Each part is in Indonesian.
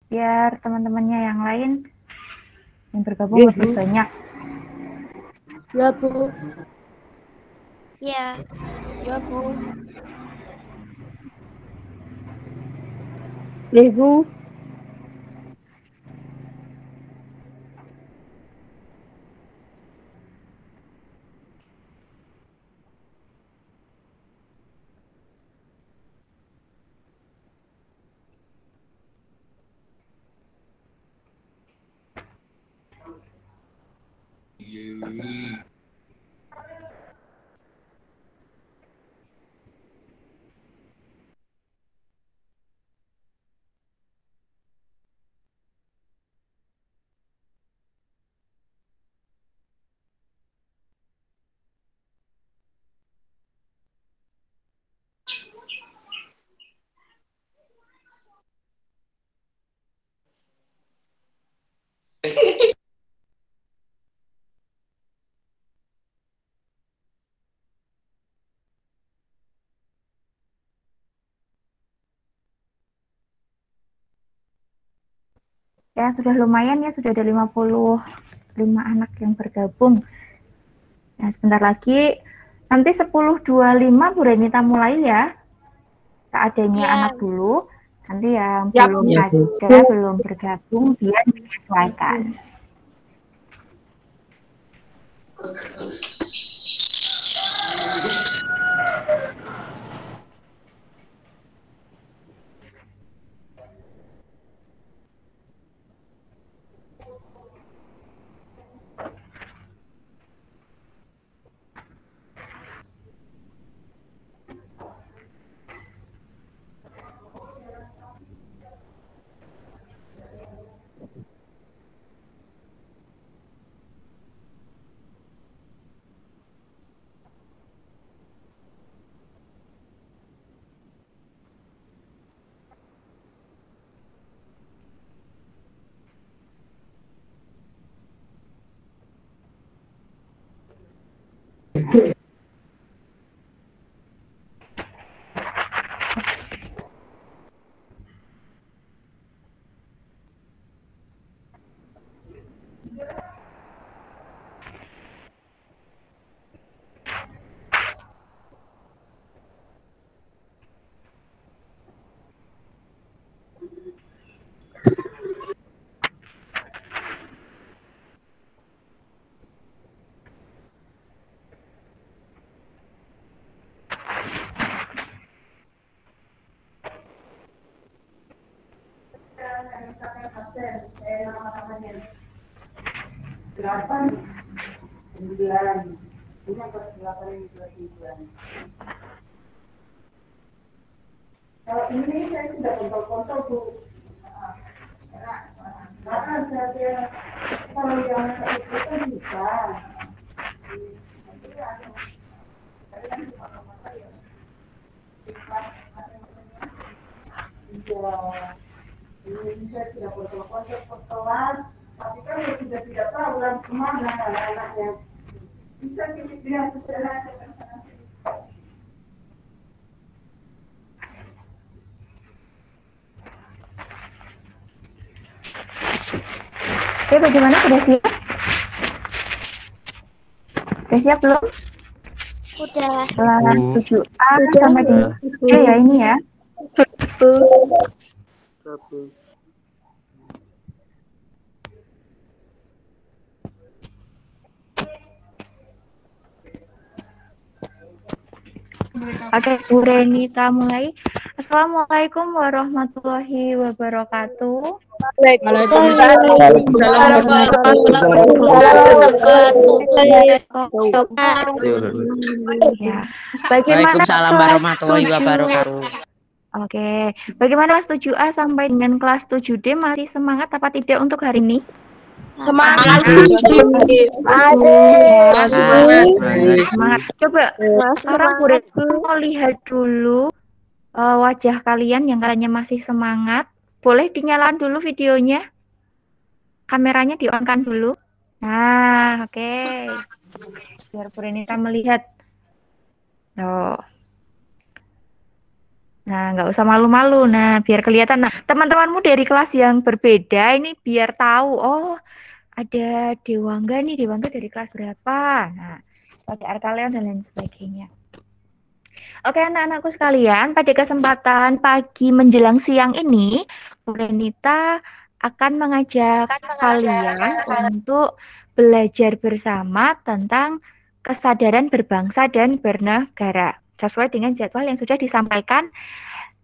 biar teman-temannya yang lain yang bergabung Yes, lebih Bu. banyak. Ya, Bu. Ya, Ya, Bu. Nih, Bu. Ya, sudah lumayan ya, sudah ada 55 anak yang bergabung. Nah, sebentar lagi, nanti 10.25 Bu Renita mulai ya. Seadanya ya. anak dulu, nanti yang Ya, belum Bu. ada, belum bergabung, biar menyesuaikan. Kalau ini saya sudah kontrol-kontrol Bu. Karena saya kalau yang itu kan bisa. Iya, ini saya sudah kontrol-kontrol, tapi kan saya sudah tidak tahu kan kemana anak-anaknya. Bisa kita secara Oke, bagaimana? Sudah siap? Sudah siap belum? Udah. Kelas 7A Udah. sampai dengan C ya ini ya. Oke, Bu Renita mulai. Assalamualaikum warahmatullahi wabarakatuh. Waalaikumsalam warahmatullahi Ya. Bagaimana Waalaikumsalam kelas warahmatullahi 7? wabarakatuh. Oke, bagaimana kelas 7A sampai dengan kelas 7D masih semangat apa tidak untuk hari ini? Semangat. Semangat. Coba sekarang Bu Renita mau lihat dulu wajah kalian yang katanya masih semangat. Boleh dinyalakan dulu videonya? Kameranya di-on-kan dulu. Nah, oke. Biar Bu Renita melihat. Oh. Nah, nggak usah malu-malu. Nah, biar kelihatan. Nah, teman-temanmu dari kelas yang berbeda ini biar tahu. Oh, ada Dewangga nih. Dewangga dari kelas berapa? Nah, pakai Arkaleon dan lain sebagainya. Oke, anak-anakku sekalian, pada kesempatan pagi menjelang siang ini, Bu Renita akan mengajak kalian untuk belajar bersama tentang kesadaran berbangsa dan bernegara sesuai dengan jadwal yang sudah disampaikan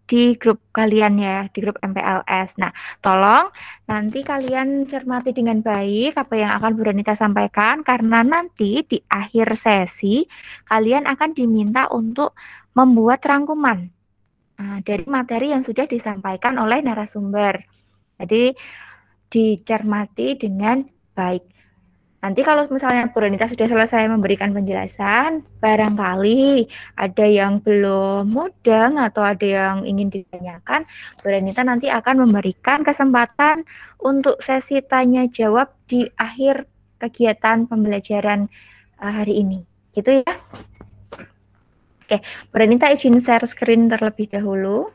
di grup kalian ya, di grup MPLS. Nah, tolong nanti kalian cermati dengan baik apa yang akan Bu Renita sampaikan, karena nanti di akhir sesi kalian akan diminta untuk membuat rangkuman dari materi yang sudah disampaikan oleh narasumber. Jadi dicermati dengan baik. Nanti kalau misalnya Bu Renita sudah selesai memberikan penjelasan, barangkali ada yang belum mudeng atau ada yang ingin ditanyakan, Bu Renita nanti akan memberikan kesempatan untuk sesi tanya jawab di akhir kegiatan pembelajaran hari ini. Gitu ya. Oke, Bu Renita izin share screen terlebih dahulu.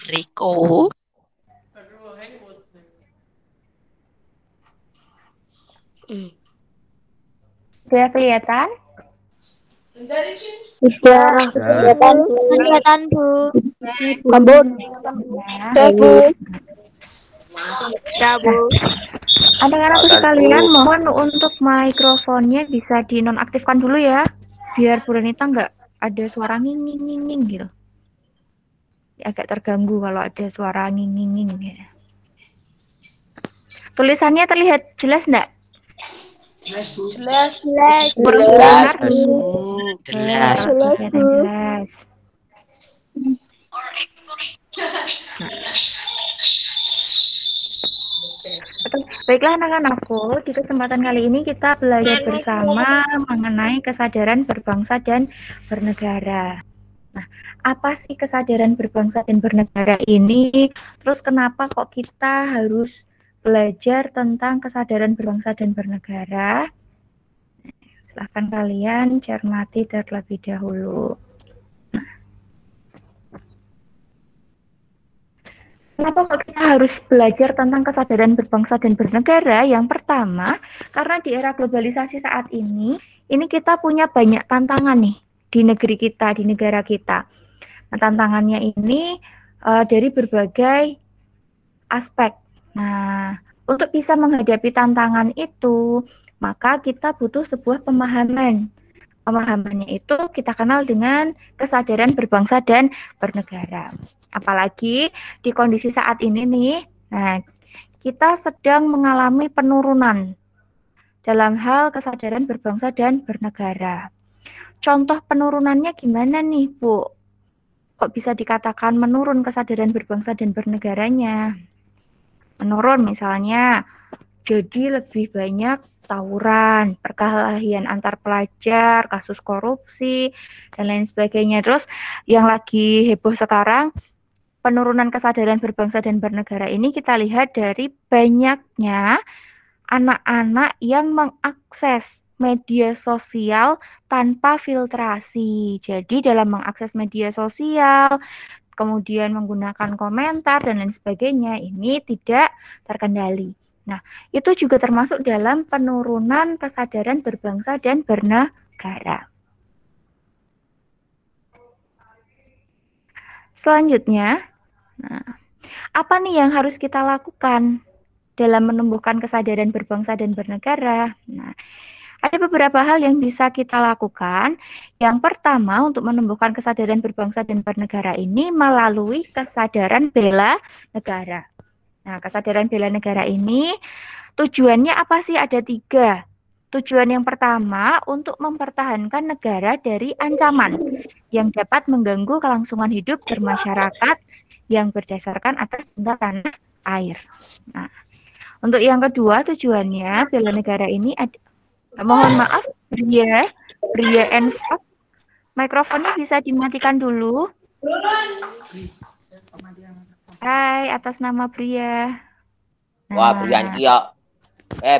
Riko. Sudah kelihatan? Sudah. Kelihatan, Bu. Kambun. Ya. Bu. Anak-anakku sekalian, mohon untuk mikrofonnya bisa dinonaktifkan dulu ya, biar Bu Renita nggak ada suara nging-nging gitu. Agak terganggu kalau ada suara nging-nging gitu. Tulisannya terlihat jelas nggak? Jelas. Jelas. Baiklah anak-anakku, di kesempatan kali ini kita belajar bersama mengenai kesadaran berbangsa dan bernegara. Nah, apa sih kesadaran berbangsa dan bernegara ini? Terus kenapa kok kita harus belajar tentang kesadaran berbangsa dan bernegara? Silahkan kalian cermati terlebih dahulu. Kenapa kok kita harus belajar tentang kesadaran berbangsa dan bernegara? Yang pertama, karena di era globalisasi saat ini kita punya banyak tantangan nih di negeri kita, di negara kita. Nah, tantangannya ini dari berbagai aspek. Nah, untuk bisa menghadapi tantangan itu, maka kita butuh sebuah pemahaman. Pemahamannya itu kita kenal dengan kesadaran berbangsa dan bernegara. Apalagi di kondisi saat ini nih, nah, kita sedang mengalami penurunan dalam hal kesadaran berbangsa dan bernegara. Contoh penurunannya gimana nih, Bu? Kok bisa dikatakan menurun kesadaran berbangsa dan bernegaranya? Menurun misalnya, jadi lebih banyak tawuran, perkelahian antar pelajar, kasus korupsi, dan lain sebagainya. Terus yang lagi heboh sekarang, penurunan kesadaran berbangsa dan bernegara ini kita lihat dari banyaknya anak-anak yang mengakses media sosial tanpa filtrasi. Jadi dalam mengakses media sosial, kemudian menggunakan komentar dan lain sebagainya, ini tidak terkendali. Nah, itu juga termasuk dalam penurunan kesadaran berbangsa dan bernegara. Selanjutnya, nah, apa nih yang harus kita lakukan dalam menumbuhkan kesadaran berbangsa dan bernegara? Nah, ada beberapa hal yang bisa kita lakukan. Yang pertama, untuk menumbuhkan kesadaran berbangsa dan bernegara ini melalui kesadaran bela negara. Nah, kesadaran bela negara ini tujuannya apa sih? Ada 3. Tujuan yang pertama, untuk mempertahankan negara dari ancaman yang dapat mengganggu kelangsungan hidup bermasyarakat yang berdasarkan atas cinta tanah air. Nah, untuk yang kedua, tujuannya bela negara ini ada, mohon maaf, Bria and Fox, mikrofonnya bisa dimatikan dulu. Hai, atas nama Bria. Wah, Nah, Brian Kia.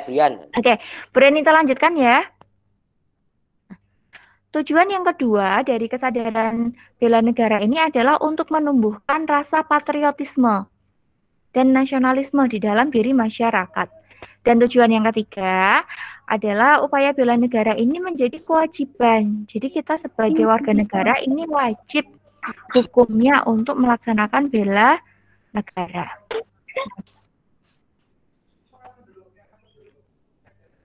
Brian. Oke, Brian kita lanjutkan ya. Tujuan yang kedua dari kesadaran bela negara ini adalah untuk menumbuhkan rasa patriotisme dan nasionalisme di dalam diri masyarakat. Dan tujuan yang ketiga adalah upaya bela negara ini menjadi kewajiban. Jadi kita sebagai warga negara ini wajib hukumnya untuk melaksanakan bela negara.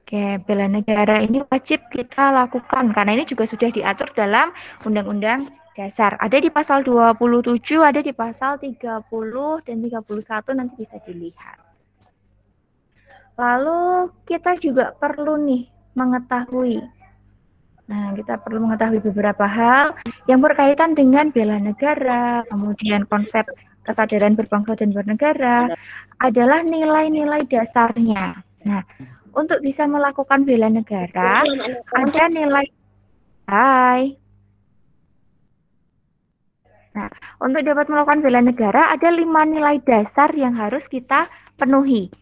Oke, bela negara ini wajib kita lakukan karena ini juga sudah diatur dalam Undang-Undang Dasar. Ada di pasal 27, ada di pasal 30 dan 31 nanti bisa dilihat. Lalu kita juga perlu nih mengetahui. Nah, kita perlu mengetahui beberapa hal yang berkaitan dengan bela negara, kemudian konsep kesadaran berbangsa dan bernegara adalah nilai-nilai dasarnya. Nah, untuk bisa melakukan bela negara, ada nilai. Hai. Nah, untuk dapat melakukan bela negara, ada 5 nilai dasar yang harus kita penuhi.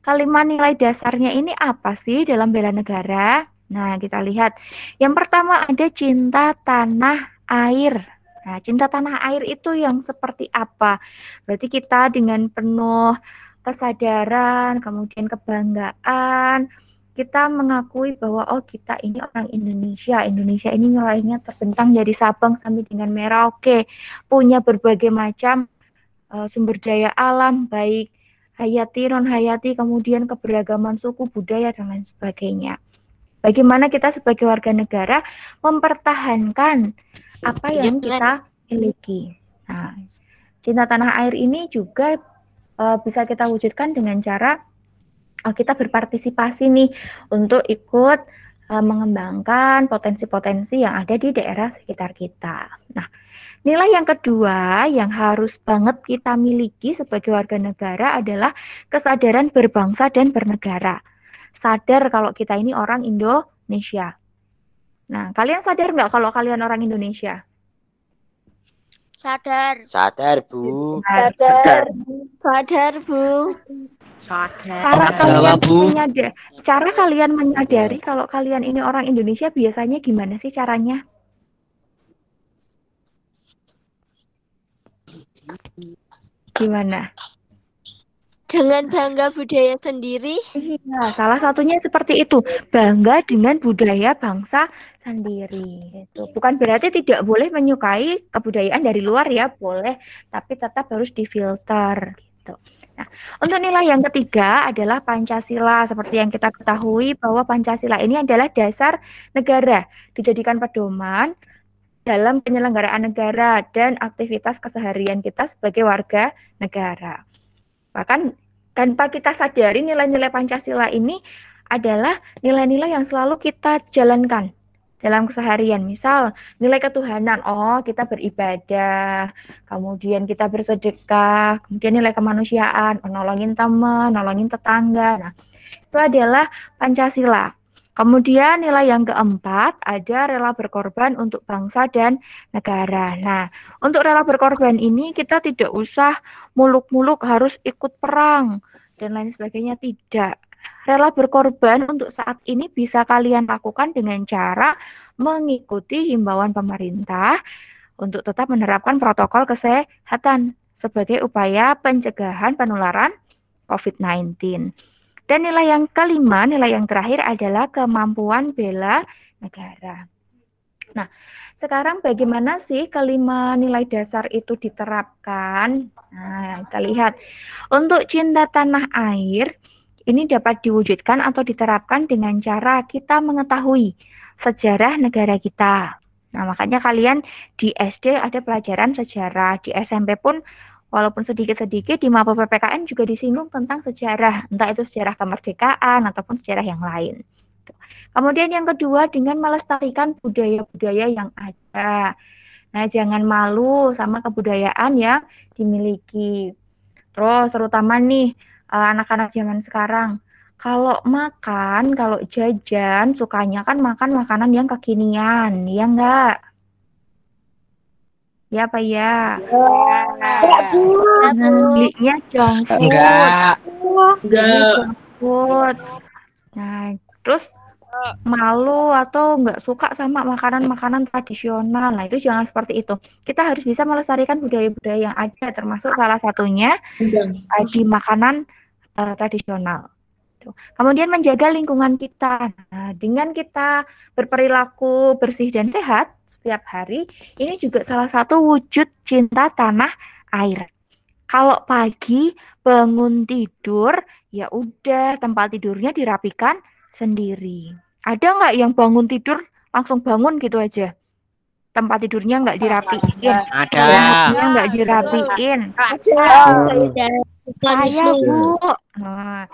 Kelima nilai dasarnya ini apa sih dalam bela negara? Nah, kita lihat. Yang pertama ada cinta tanah air. Nah, cinta tanah air itu yang seperti apa? Berarti kita dengan penuh kesadaran, kemudian kebanggaan, kita mengakui bahwa oh kita ini orang Indonesia. Indonesia ini nilainya terbentang dari Sabang sampai dengan Merauke, punya berbagai macam sumber daya alam, baik hayati, non hayati, kemudian keberagaman suku, budaya, dan lain sebagainya. Bagaimana kita sebagai warga negara mempertahankan apa yang kita miliki. Nah, cinta tanah air ini juga bisa kita wujudkan dengan cara kita berpartisipasi nih untuk ikut mengembangkan potensi-potensi yang ada di daerah sekitar kita. Nah, nilai yang kedua yang harus banget kita miliki sebagai warga negara adalah kesadaran berbangsa dan bernegara. Sadar kalau kita ini orang Indonesia. Nah, kalian sadar nggak kalau kalian orang Indonesia? Sadar. Sadar, Bu. Sadar. Sadar, Bu. Cara kalian menyadari kalau kalian ini orang Indonesia biasanya gimana sih caranya? Gimana? Dengan bangga budaya sendiri. Iya, salah satunya seperti itu. Bangga dengan budaya bangsa sendiri. Itu bukan berarti tidak boleh menyukai kebudayaan dari luar ya, boleh, tapi tetap harus difilter gitu. Nah, untuk nilai yang ketiga adalah Pancasila. Seperti yang kita ketahui bahwa Pancasila ini adalah dasar negara, dijadikan pedoman dalam penyelenggaraan negara dan aktivitas keseharian kita sebagai warga negara. Bahkan tanpa kita sadari nilai-nilai Pancasila ini adalah nilai-nilai yang selalu kita jalankan dalam keseharian. Misal nilai ketuhanan, oh kita beribadah, kemudian kita bersedekah, kemudian nilai kemanusiaan, nolongin teman, nolongin tetangga. Nah, itu adalah Pancasila. Kemudian nilai yang keempat ada rela berkorban untuk bangsa dan negara. Nah, untuk rela berkorban ini kita tidak usah muluk-muluk harus ikut perang dan lain sebagainya, tidak. Rela berkorban untuk saat ini bisa kalian lakukan dengan cara mengikuti himbauan pemerintah untuk tetap menerapkan protokol kesehatan sebagai upaya pencegahan penularan COVID-19. Dan nilai yang kelima, nilai yang terakhir adalah kemampuan bela negara. Nah, sekarang bagaimana sih kelima nilai dasar itu diterapkan? Nah, kita lihat. Untuk cinta tanah air, ini dapat diwujudkan atau diterapkan dengan cara kita mengetahui sejarah negara kita. Nah, makanya kalian di SD ada pelajaran sejarah, di SMP pun walaupun sedikit-sedikit di mapel PPKN juga disinggung tentang sejarah, entah itu sejarah kemerdekaan ataupun sejarah yang lain. Kemudian yang kedua dengan melestarikan budaya-budaya yang ada. Nah, jangan malu sama kebudayaan yang dimiliki. Terus terutama nih anak-anak zaman sekarang, kalau makan, kalau jajan, sukanya kan makan makanan yang kekinian, ya enggak? Ya apa ya? Belinya junk food. Enggak. takut. Nah, terus malu atau nggak suka sama makanan-makanan tradisional. Nah, itu jangan seperti itu. Kita harus bisa melestarikan budaya-budaya yang ada, termasuk salah satunya di makanan tradisional. Kemudian menjaga lingkungan kita. Nah, dengan kita berperilaku bersih dan sehat setiap hari, ini juga salah satu wujud cinta tanah air. Kalau pagi bangun tidur, ya udah tempat tidurnya dirapikan sendiri. Ada nggak yang bangun tidur langsung bangun gitu aja? Tempat tidurnya nggak dirapiin. Ada. Selimutnya nggak dirapiin. Saya, Bu. Nah,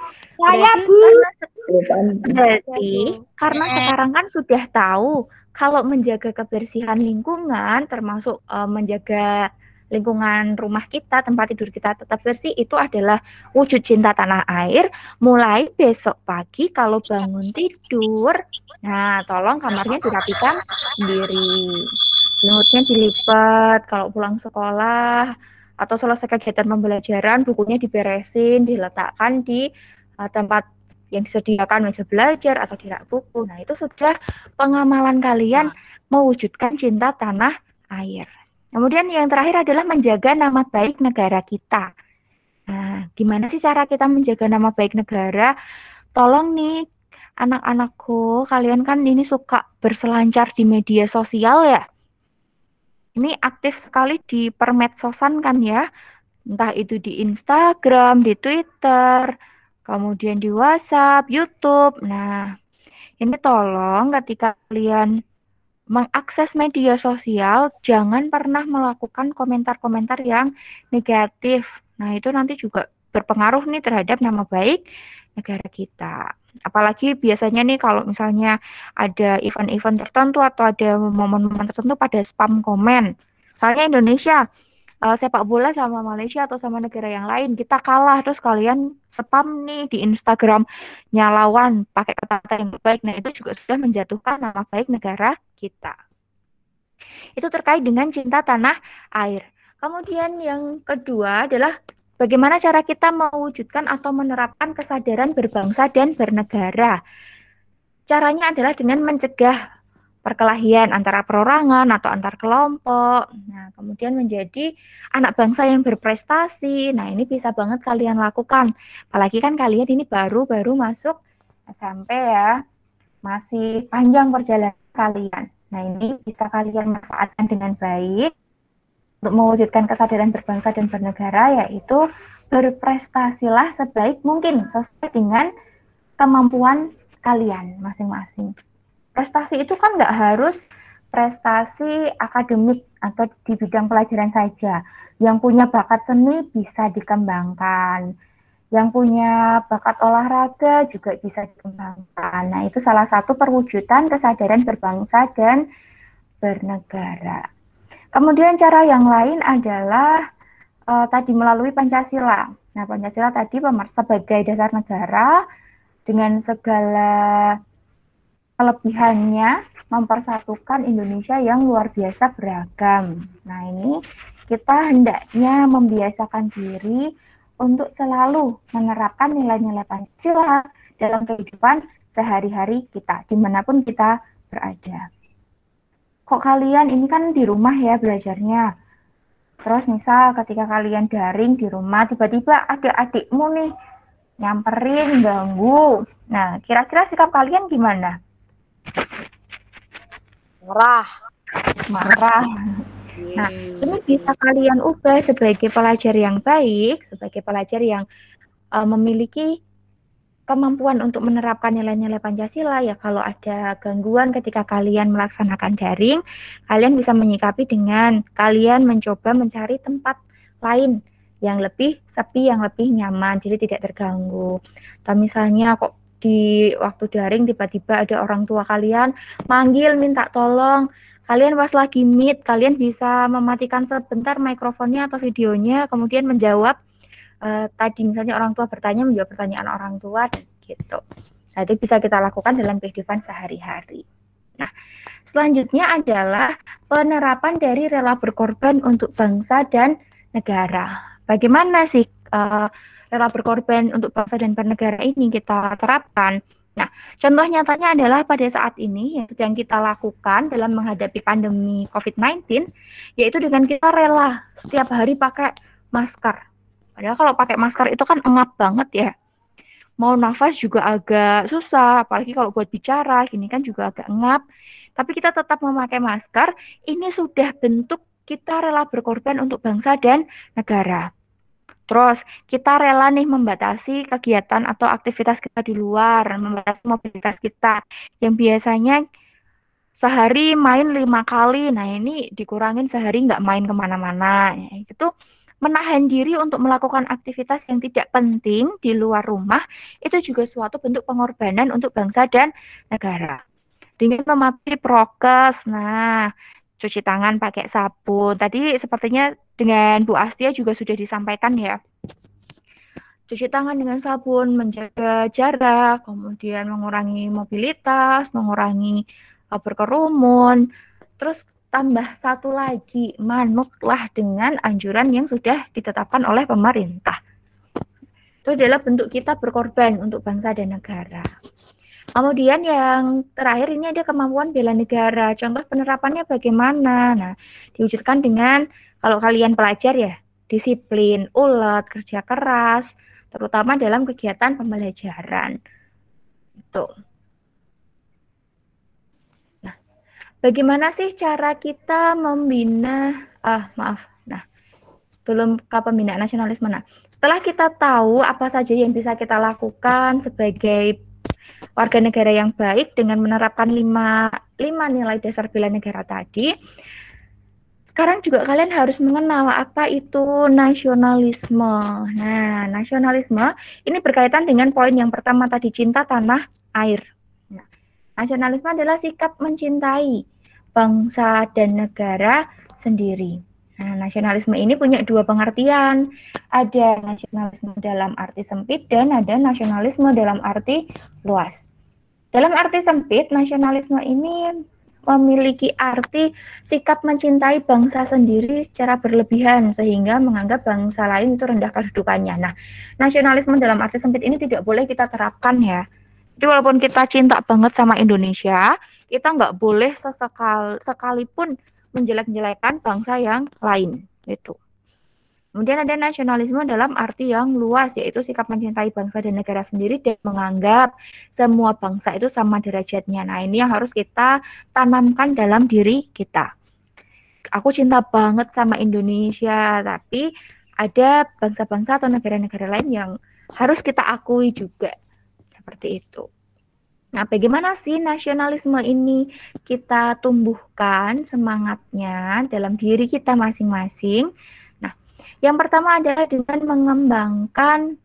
berarti karena sekarang kan sudah tahu kalau menjaga kebersihan lingkungan, termasuk menjaga lingkungan rumah kita, tempat tidur kita tetap bersih, itu adalah wujud cinta tanah air. Mulai besok pagi kalau bangun tidur, nah tolong kamarnya dirapikan sendiri, selimutnya dilipat. Kalau pulang sekolah atau selesai kegiatan pembelajaran, bukunya diberesin, diletakkan di tempat yang disediakan meja belajar atau di rak buku. Nah, itu sudah pengamalan kalian mewujudkan cinta tanah air. Kemudian yang terakhir adalah menjaga nama baik negara kita. Nah, gimana sih cara kita menjaga nama baik negara? Tolong nih anak-anakku, kalian kan ini suka berselancar di media sosial ya. Ini aktif sekali di permedsosan kan ya. Entah itu di Instagram, di Twitter, kemudian di WhatsApp, YouTube. Nah, ini tolong ketika kalian mengakses media sosial, jangan pernah melakukan komentar-komentar yang negatif. Nah, itu nanti juga berpengaruh nih terhadap nama baik negara kita. Apalagi biasanya nih kalau misalnya ada event-event tertentu atau ada momen-momen tertentu pada spam komen. Soalnya Indonesia sepak bola sama Malaysia atau sama negara yang lain, kita kalah, terus kalian spam nih di Instagram nyalawan pakai kata-kata yang baik. Nah, itu juga sudah menjatuhkan nama baik negara kita. Itu terkait dengan cinta tanah air. Kemudian yang kedua adalah bagaimana cara kita mewujudkan atau menerapkan kesadaran berbangsa dan bernegara. Caranya adalah dengan mencegah perkelahian antara perorangan atau antar kelompok. Nah, kemudian menjadi anak bangsa yang berprestasi. Nah, ini bisa banget kalian lakukan. Apalagi kan kalian ini baru-baru masuk SMP ya. Masih panjang perjalanan kalian. Nah, ini bisa kalian manfaatkan dengan baik untuk mewujudkan kesadaran berbangsa dan bernegara, yaitu berprestasilah sebaik mungkin sesuai dengan kemampuan kalian masing-masing. Prestasi itu kan nggak harus prestasi akademik atau di bidang pelajaran saja. Yang punya bakat seni bisa dikembangkan. Yang punya bakat olahraga juga bisa dikembangkan. Nah, itu salah satu perwujudan kesadaran berbangsa dan bernegara. Kemudian cara yang lain adalah tadi melalui Pancasila. Nah, Pancasila tadi sebagai dasar negara dengan segala kelebihannya mempersatukan Indonesia yang luar biasa beragam. Nah, ini kita hendaknya membiasakan diri untuk selalu menerapkan nilai-nilai Pancasila dalam kehidupan sehari-hari kita, dimanapun kita berada. Kok kalian ini kan di rumah ya belajarnya, terus misal ketika kalian daring di rumah, tiba-tiba ada adikmu nih nyamperin, ganggu. Nah, kira-kira sikap kalian gimana? Marah. Nah, ini bisa kalian ubah sebagai pelajar yang baik, sebagai pelajar yang memiliki kemampuan untuk menerapkan nilai-nilai Pancasila. Ya, kalau ada gangguan ketika kalian melaksanakan daring, kalian bisa menyikapi dengan kalian mencoba mencari tempat lain yang lebih sepi, yang lebih nyaman, jadi tidak terganggu. Atau misalnya kok di waktu daring tiba-tiba ada orang tua kalian manggil minta tolong, kalian pas lagi meet, kalian bisa mematikan sebentar mikrofonnya atau videonya, kemudian menjawab tadi misalnya orang tua bertanya, menjawab pertanyaan orang tua gitu. Nah, itu bisa kita lakukan dalam kehidupan sehari-hari. Nah, selanjutnya adalah penerapan dari rela berkorban untuk bangsa dan negara. Bagaimana sih rela berkorban untuk bangsa dan bernegara ini kita terapkan. Nah, contoh nyatanya adalah pada saat ini yang sedang kita lakukan dalam menghadapi pandemi COVID-19, yaitu dengan kita rela setiap hari pakai masker. Padahal kalau pakai masker itu kan engap banget ya. Mau nafas juga agak susah, apalagi kalau buat bicara, gini kan juga agak engap. Tapi kita tetap memakai masker, ini sudah bentuk kita rela berkorban untuk bangsa dan negara. Terus kita rela nih membatasi kegiatan atau aktivitas kita di luar, membatasi mobilitas kita yang biasanya sehari main 5 kali. Nah ini dikurangin sehari nggak main kemana-mana. Itu menahan diri untuk melakukan aktivitas yang tidak penting di luar rumah itu juga suatu bentuk pengorbanan untuk bangsa dan negara. Dengan mematuhi prokes, nah cuci tangan pakai sabun. Tadi sepertinya dengan Bu Astia juga sudah disampaikan ya. Cuci tangan dengan sabun, menjaga jarak, kemudian mengurangi mobilitas, mengurangi berkerumun. Terus tambah satu lagi, manutlah dengan anjuran yang sudah ditetapkan oleh pemerintah. Itu adalah bentuk kita berkorban untuk bangsa dan negara. Kemudian yang terakhir ini ada kemampuan bela negara. Contoh penerapannya bagaimana? Nah, diwujudkan dengan kalau kalian pelajar ya, disiplin, ulet, kerja keras, terutama dalam kegiatan pembelajaran. Itu. Nah, bagaimana sih cara kita membina sebelum ke pembinaan nasionalisme. Nah, setelah kita tahu apa saja yang bisa kita lakukan sebagai warga negara yang baik dengan menerapkan 5 nilai dasar bela negara tadi, sekarang juga kalian harus mengenal apa itu nasionalisme. Nah, nasionalisme ini berkaitan dengan poin yang pertama tadi, cinta tanah air. Nah, nasionalisme adalah sikap mencintai bangsa dan negara sendiri. Nah, nasionalisme ini punya dua pengertian. Ada nasionalisme dalam arti sempit dan ada nasionalisme dalam arti luas. Dalam arti sempit, nasionalisme ini memiliki arti sikap mencintai bangsa sendiri secara berlebihan sehingga menganggap bangsa lain itu rendah kedudukannya. Nah, nasionalisme dalam arti sempit ini tidak boleh kita terapkan ya. Jadi walaupun kita cinta banget sama Indonesia, kita nggak boleh sekalipun menjelek-jelekan bangsa yang lain itu. Kemudian ada nasionalisme dalam arti yang luas, yaitu sikap mencintai bangsa dan negara sendiri dan menganggap semua bangsa itu sama derajatnya. Nah, ini yang harus kita tanamkan dalam diri kita. Aku cinta banget sama Indonesia, tapi ada bangsa-bangsa atau negara-negara lain yang harus kita akui juga. Seperti itu. Nah, bagaimana sih nasionalisme ini kita tumbuhkan semangatnya dalam diri kita masing-masing? Nah, yang pertama adalah dengan mengembangkan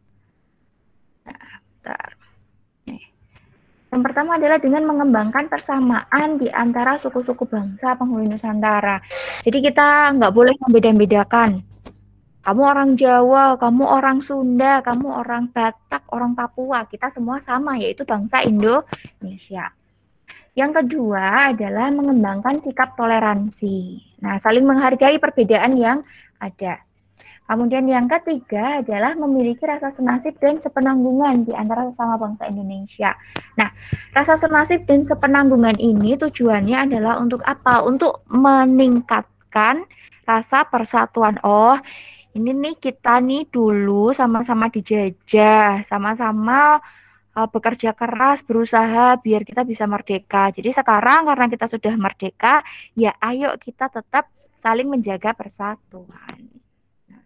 Yang pertama adalah dengan mengembangkan persamaan di antara suku-suku bangsa penghuni Nusantara. Jadi kita nggak boleh membeda-bedakan. Kamu orang Jawa, kamu orang Sunda, kamu orang Batak, orang Papua. Kita semua sama, yaitu bangsa Indonesia. Yang kedua adalah mengembangkan sikap toleransi. Nah, saling menghargai perbedaan yang ada. Kemudian yang ketiga adalah memiliki rasa senasib dan sepenanggungan di antara sesama bangsa Indonesia. Nah, rasa senasib dan sepenanggungan ini tujuannya adalah untuk apa? Untuk meningkatkan rasa persatuan. Oh, ini nih kita nih dulu sama-sama dijajah, sama-sama bekerja keras, berusaha biar kita bisa merdeka. Jadi sekarang karena kita sudah merdeka, ya ayo kita tetap saling menjaga persatuan. Nah,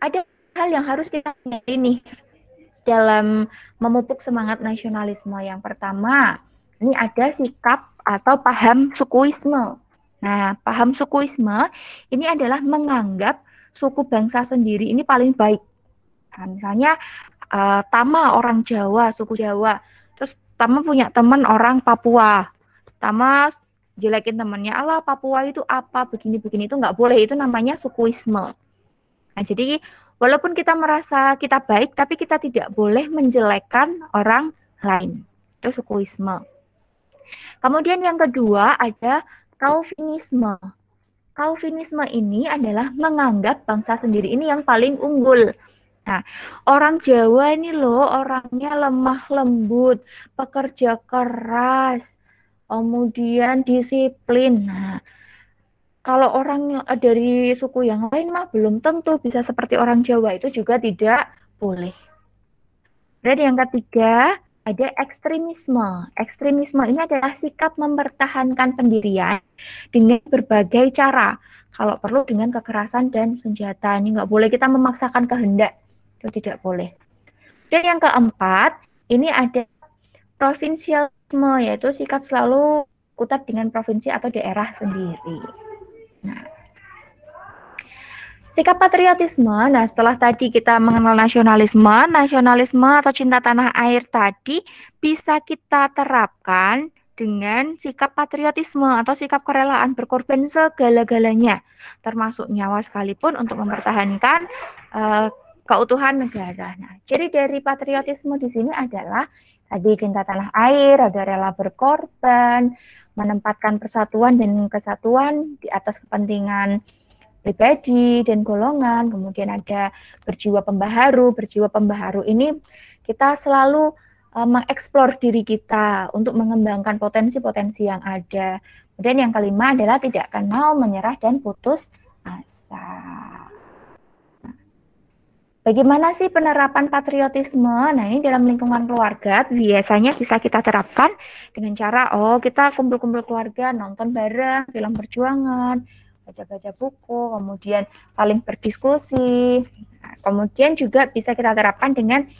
ada hal yang harus kita ingat nih dalam memupuk semangat nasionalisme. Yang pertama, ini ada sikap atau paham sukuisme. Nah, paham sukuisme ini adalah menganggap suku bangsa sendiri ini paling baik. Nah, misalnya Tama orang Jawa, suku Jawa, terus Tama punya teman orang Papua. Tama jelekin temannya, Allah Papua itu apa, begini-begini, itu nggak boleh, itu namanya sukuisme. Nah, jadi walaupun kita merasa kita baik, tapi kita tidak boleh menjelekkan orang lain. Itu sukuisme. Kemudian yang kedua ada Calvinisme. Calvinisme ini adalah menganggap bangsa sendiri ini yang paling unggul. Nah, orang Jawa ini loh orangnya lemah lembut, pekerja keras, kemudian disiplin. Nah, kalau orang dari suku yang lain mah belum tentu bisa seperti orang Jawa, itu juga tidak boleh. Dan yang ketiga, ada ekstremisme. Ekstremisme ini adalah sikap mempertahankan pendirian dengan berbagai cara. Kalau perlu dengan kekerasan dan senjata. Ini nggak boleh kita memaksakan kehendak. Itu tidak boleh. Dan yang keempat, ini ada provinsialisme, yaitu sikap selalu kutat dengan provinsi atau daerah sendiri. Nah, sikap patriotisme, nah setelah tadi kita mengenal nasionalisme atau cinta tanah air tadi bisa kita terapkan dengan sikap patriotisme atau sikap kerelaan berkorban segala-galanya, termasuk nyawa sekalipun untuk mempertahankan keutuhan negara. Nah, ciri dari patriotisme di sini adalah tadi cinta tanah air, ada rela berkorban, menempatkan persatuan dan kesatuan di atas kepentingan pribadi dan golongan, kemudian ada berjiwa pembaharu. Berjiwa pembaharu ini kita selalu mengeksplor diri kita untuk mengembangkan potensi-potensi yang ada. Kemudian yang kelima adalah tidak akan mau menyerah dan putus asa. Bagaimana sih penerapan patriotisme? Nah, ini dalam lingkungan keluarga biasanya bisa kita terapkan dengan cara, kita kumpul-kumpul keluarga, nonton bareng film perjuangan, baca-baca buku, kemudian saling berdiskusi. Nah, kemudian juga bisa kita terapkan dengan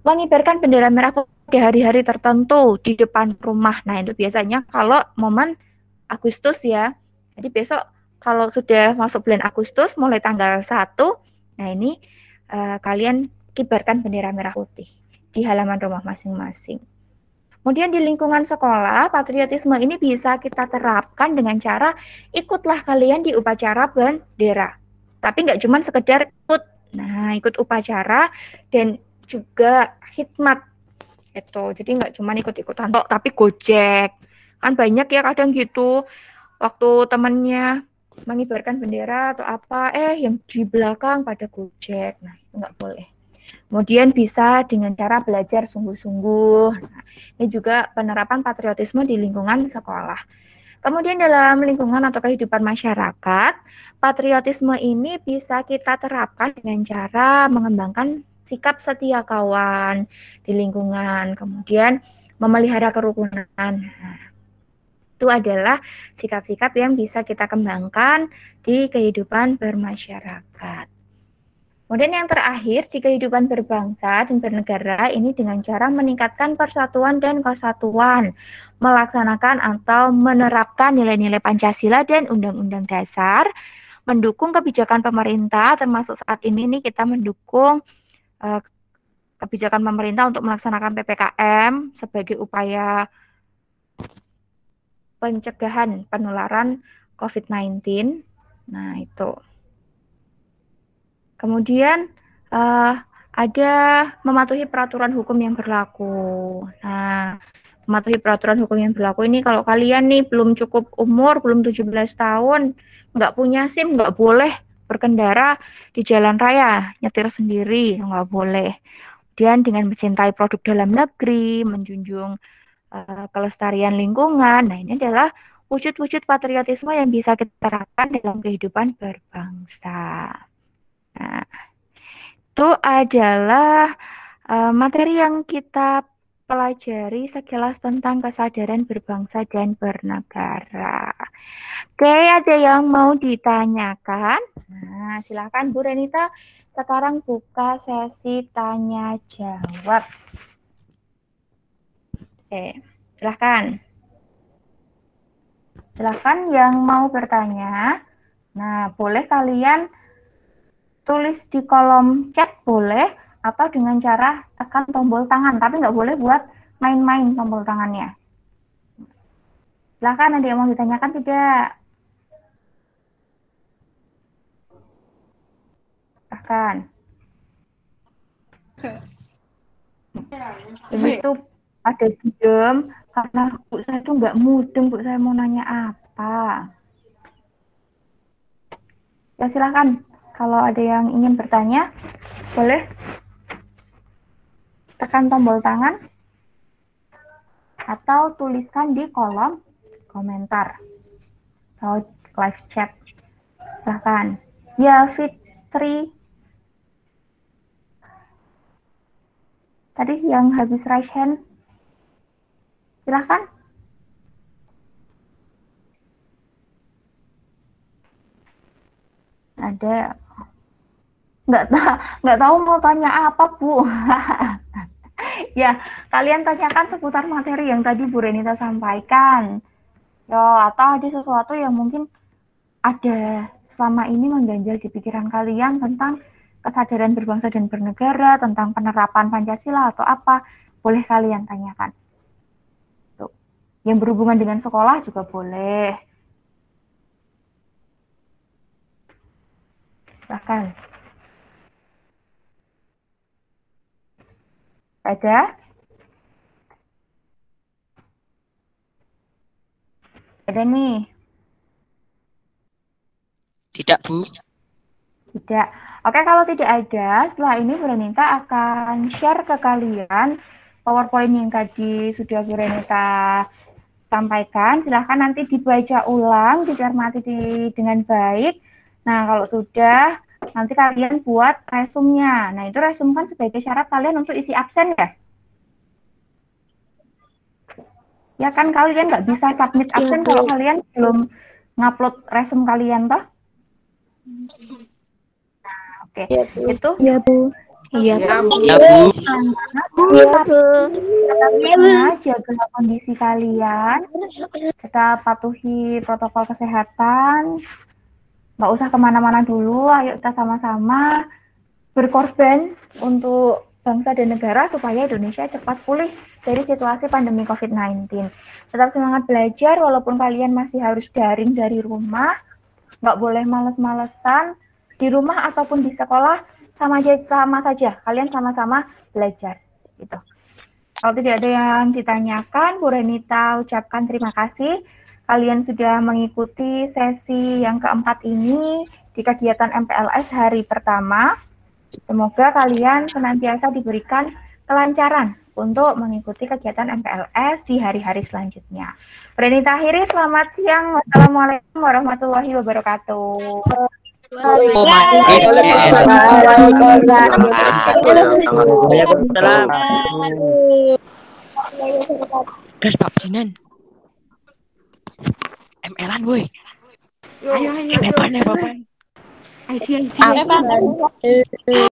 mengibarkan bendera merah pada hari-hari tertentu di depan rumah. Nah, itu biasanya kalau momen Agustus ya. Jadi besok kalau sudah masuk bulan Agustus, mulai tanggal 1, nah ini kalian kibarkan bendera merah putih di halaman rumah masing-masing. Kemudian di lingkungan sekolah, patriotisme ini bisa kita terapkan dengan cara ikutlah kalian di upacara bendera. Tapi nggak cuma sekedar ikut. Nah, ikut upacara dan juga khidmat. Jadi nggak cuma ikut-ikutan, tapi gojek. Kan banyak ya kadang gitu, waktu temannya mengibarkan bendera atau apa, yang di belakang pada gojek. Nah, itu nggak boleh. Kemudian bisa dengan cara belajar sungguh-sungguh. Nah, ini juga penerapan patriotisme di lingkungan sekolah. Kemudian dalam lingkungan atau kehidupan masyarakat, patriotisme ini bisa kita terapkan dengan cara mengembangkan sikap setia kawan di lingkungan, kemudian memelihara kerukunan. Nah, itu adalah sikap-sikap yang bisa kita kembangkan di kehidupan bermasyarakat. Kemudian yang terakhir, di kehidupan berbangsa dan bernegara ini dengan cara meningkatkan persatuan dan kesatuan, melaksanakan atau menerapkan nilai-nilai Pancasila dan Undang-Undang Dasar, mendukung kebijakan pemerintah, termasuk saat ini nih kita mendukung kebijakan pemerintah untuk melaksanakan PPKM sebagai upaya pencegahan penularan COVID-19. Nah, itu. Kemudian ada mematuhi peraturan hukum yang berlaku. Nah, mematuhi peraturan hukum yang berlaku ini kalau kalian nih belum cukup umur, belum 17 tahun, nggak punya SIM, nggak boleh berkendara di jalan raya, nyetir sendiri, nggak boleh. Kemudian dengan mencintai produk dalam negeri, menjunjung kelestarian lingkungan. Nah, ini adalah wujud-wujud patriotisme yang bisa kita terapkan dalam kehidupan berbangsa. Nah, itu adalah materi yang kita pelajari sekilas tentang kesadaran berbangsa dan bernegara. Oke, ada yang mau ditanyakan? Nah, silakan Bu Renita. Sekarang buka sesi tanya jawab. Oke, silahkan. Silahkan yang mau bertanya. Nah, boleh kalian tulis di kolom chat boleh, atau dengan cara tekan tombol tangan. Tapi nggak boleh buat main-main tombol tangannya. Silahkan, ada yang mau ditanyakan tidak? Silahkan. Ini tuh ada diem karena Bu saya tuh nggak mudeng, Bu saya mau nanya apa. Ya silahkan, kalau ada yang ingin bertanya, boleh tekan tombol tangan atau tuliskan di kolom komentar atau live chat. Silahkan. Ya, Fitri. Tadi yang habis raise hand. Silahkan. Ada. Nggak tahu mau tanya apa, Bu. Ya, kalian tanyakan seputar materi yang tadi Bu Renita sampaikan. Ya, atau ada sesuatu yang mungkin ada selama ini mengganjal di pikiran kalian tentang kesadaran berbangsa dan bernegara, tentang penerapan Pancasila atau apa, boleh kalian tanyakan. Tuh. Yang berhubungan dengan sekolah juga boleh. Silahkan. Ada? Ada nih. Tidak, Bu. Tidak. Oke, kalau tidak ada, setelah ini Bu Renita akan share ke kalian PowerPoint yang tadi sudah Bu Renita sampaikan. Silahkan nanti dibaca ulang, dicermati dengan baik. Nah, kalau sudah, nanti kalian buat resumnya. Nah, itu resum kan sebagai syarat kalian untuk isi absen ya? Ya kan, kalian nggak bisa submit absen kalau kalian belum ngupload resum kalian, toh? Nah, oke. Ya, Bu. Itu Ya, Bu. Iya, Ya, Bu. jaga kondisi kalian, kita patuhi protokol kesehatan, nggak usah kemana-mana dulu, ayo kita sama-sama berkorban untuk bangsa dan negara supaya Indonesia cepat pulih dari situasi pandemi COVID-19. Tetap semangat belajar walaupun kalian masih harus daring dari rumah, nggak boleh males-malesan di rumah ataupun di sekolah, sama saja kalian sama-sama belajar gitu. Kalau tidak ada yang ditanyakan, Bu Renita ucapkan terima kasih. Kalian sudah mengikuti sesi yang keempat ini di kegiatan MPLS hari pertama. Semoga kalian senantiasa diberikan kelancaran untuk mengikuti kegiatan MPLS di hari-hari selanjutnya. Bu Renita akhiri, selamat siang. Wassalamualaikum warahmatullahi wabarakatuh. Waalaikumsalam. Gas Pak Jinan. ML-an woi. Ayo. Bapak. Apa?